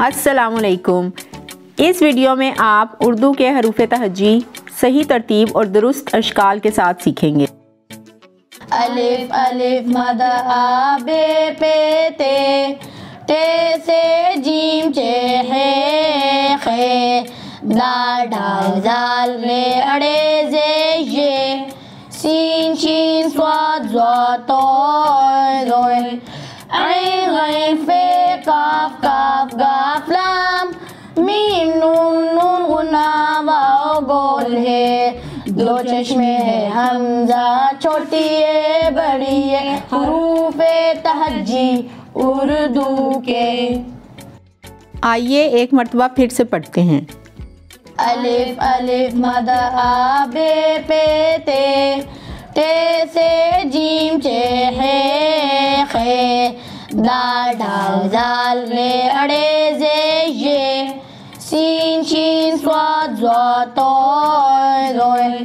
السلام علیکم۔ اس ویڈیو میں آپ اردو کے حروف تہجی صحیح ترتیب اور درست اشکال کے ساتھ سیکھیں گے۔ الف الف مد آ بے پے تے، ٹے سے جیم چے ہے خے، دال ڈال زال لے اڑے زے یہ، سین شین صاد ضا تو زوئے، عین غین فے کاف کاف گاف لام، میم نون نون غنہ واو گول ہے، دو چشمے ہے حمزہ چھوٹی ہے بڑی ہے، حروف تہجی اردو کے۔ آئیے ایک مرتبہ پھر سے پڑھتے ہیں۔ الف الف مد آ بے پے تے، ٹے سے جیم چے ہے خے، دال ڈال زال لے اڑے زے یہ، سین شین صاد ضا تو زوئے،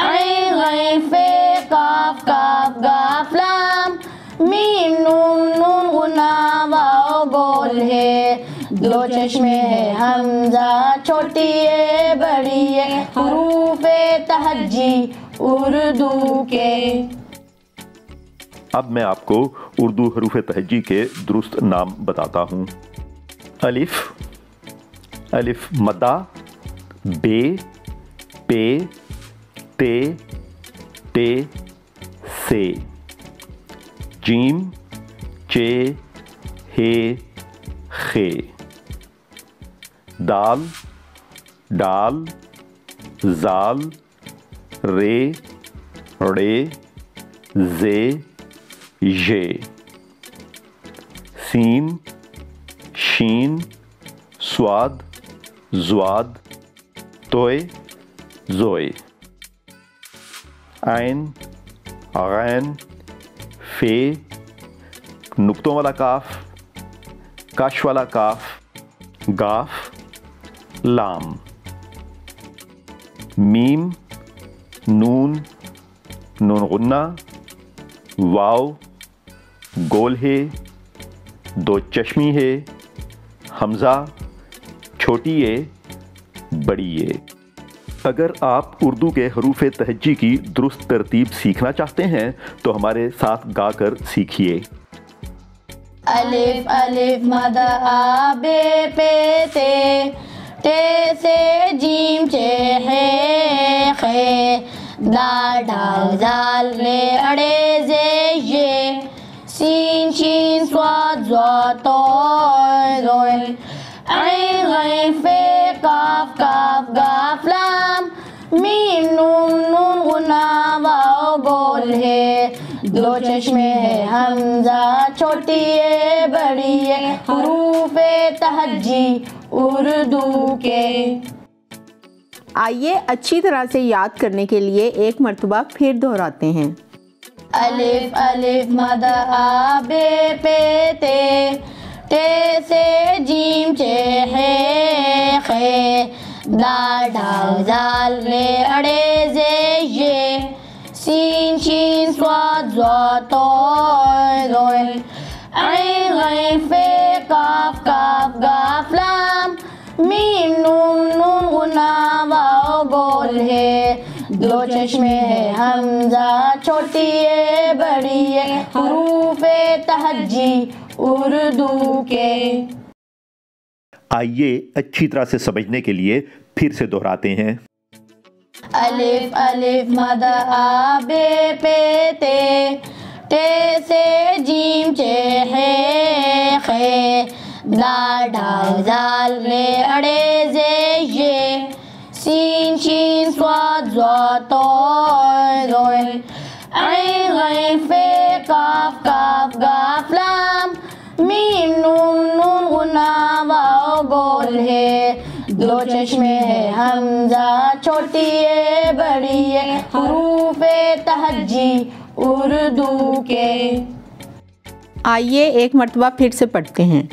عین غین فے کاف کاف گاف لام، میم نون نون غنہ واو گول ہے، دو چشمے ہے حمزہ چھوٹی ہے بڑی ہے، حروف تہجی اردو کے۔ اب میں آپ کو اردو حروف تہجی کے درست نام بتاتا ہوں۔ الف، الف مدہ، بے، پے، تے، ٹے، سے، جیم، چے، ہے، خے، دال، ڈال، زال، رے، رے، زے، یہ، سین، شین، صاد، زواد، توئے، زوئے، عین، غین، فے، نقطوں والا کاف، کش والا کاف، گاف، لام، میم، نون، نون غنہ، واو، گول ہے، دو چشمی ہے، حمزہ چھوٹی ہے بڑی ہے۔ اگر آپ اردو کے حروف تہجی کی درست ترتیب سیکھنا چاہتے ہیں تو ہمارے ساتھ گا کر سیکھیے۔ الف الف مد آ بے پے تے، ٹے سے جیم چے ہے خے، دال ڈال زال لے اڑے زے یہ، سین شین صاد ضا تو زوئے، عین غین فے کاف کاف گاف لام، میم نون نون غنہ واو گول ہے، دو چشمے ہے حمزہ چھوٹی ہے بڑی ہے، حروف تہجی اردو کے۔ آئیے اچھی طرح سے یاد کرنے کے لیے ایک مرتبہ پھر دہراتے ہیں۔ الف الف مد آ بے پے تے، ٹے سے جیم چے ہے خے، دال ڈال زال لے اڑے زے یہ، سین شین صاد ضا تو زوئے، عین غین فے کاف کاف گاف لام، میم نون نون غنہ واو گول ہے، دو چشمے ہے حمزہ چھوٹی ہے بڑی ہے، حروف تہجی اردو کے۔ آئیے اچھی طرح سے سمجھنے کے لیے پھر سے دہراتے ہیں۔ الف الف مد آ بے پے تے، ٹے سے جیم چے ہے خے، دال ڈال زال لے اڑے زے یہ، سین شین صاد ضا تو زوئے، عین غین فے کاف کاف گاف لام، میم نون نون غنہ واو گول ہے، دو چشمے ہے حمزہ چھوٹی ہے بڑی ہے، حروف تہجی اردو کے۔ آئیے ایک مرتبہ پھر سے پڑھتے ہیں۔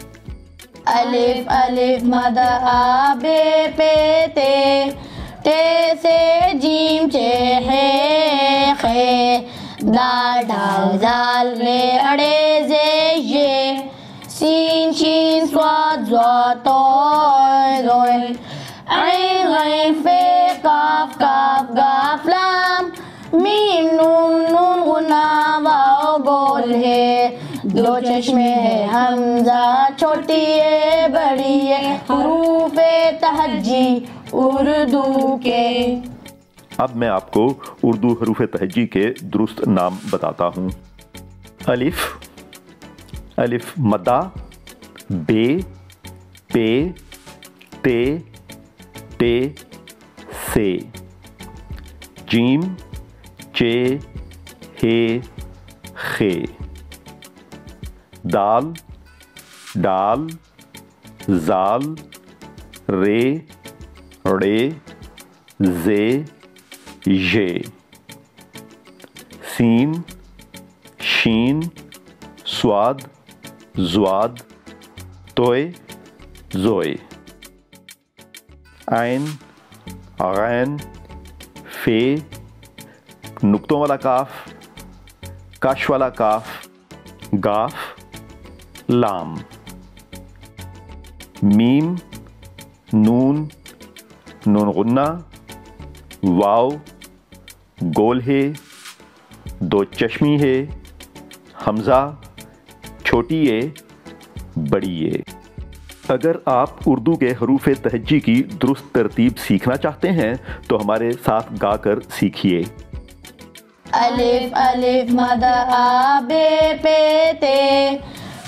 الف الف مد آ بے پے تے، ٹے سے جیم چے ہے خے، دال ڈال زال لے اڑے زے یہ، سین شین صاد ضاد طاء ظاء عین غین فے قاف کاف گاف لام میم نون نون غنہ واو گول ہے دو چشمے ہے حمزہ چھوٹی ہے بڑی ہے حروف تہجی اردو کے۔ اب میں آپ کو اردو حروف تہجی کے درست نام بتاتا ہوں۔ الف، الف مدہ، بے، پے، تے، ٹے، سے، جیم، چے، ہے، خے، دال، ڈال، زال، رے، رے، زے، ژے، سین، شین، صاد، ضاد، توئے، زوئے، عین، غین، فے، نقطوں والا کاف، کش والا کاف، گاف، لام، میم، نون، نون غنہ، واو، گول ہے، دو چشمی ہے، حمزہ، چھوٹی ہے، بڑی ہے۔ اگر آپ اردو کے حروف تہجی کی درست ترتیب سیکھنا چاہتے ہیں تو ہمارے ساتھ گا کر سیکھیے۔ الف الف مد آ بے پے تے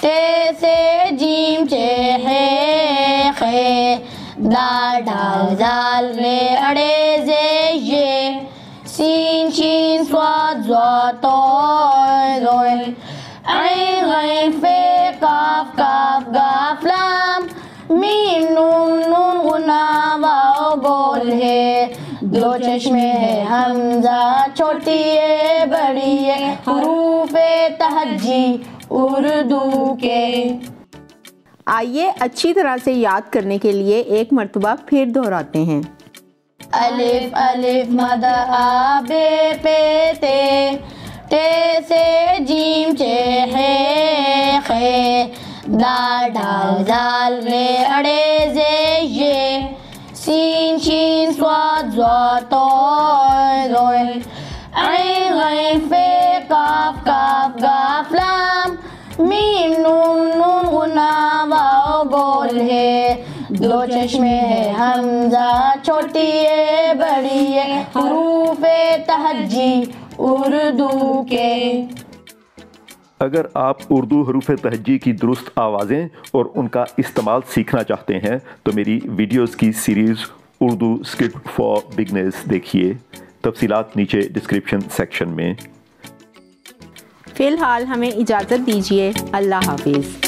تے سے جیم چے ہے خے دال ڈال زال رے اڑے زے یہ سین شین صاد ضاد طاء ظاء عین غین فے قاف کاف گاف لام میم نون نون غنہ واو گول ہے دو چشمے ہے حمزہ چھوٹی ہے بڑی ہے حروف تہجی اردو کے۔ آئیے اچھی طرح سے یاد کرنے کے لیے ایک مرتبہ پھر دہراتے ہیں۔ الف الف مد آ بے پے تے تے سے جیم چے ہے خے دال ڈال زال رے اڑے زے یہ سین شین صاد ضاد طاء ظاء عین غین فے قاف کاف گاف لام میم نون نون غنہ واو گول ہے دو چشمے ہے حمزہ چھوٹی ہے بڑی ہے حروف تہجی اردو کے۔ اگر آپ اردو حروف تہجی کی درست آوازیں اور ان کا استعمال سیکھنا چاہتے ہیں تو میری ویڈیوز کی series Urdu script for beginners دیکھیے، تفصیلات نیچے ڈسکرپشن سیکشن میں۔ فی الحال ہمیں اجازت دیجیے، اللہ حافظ۔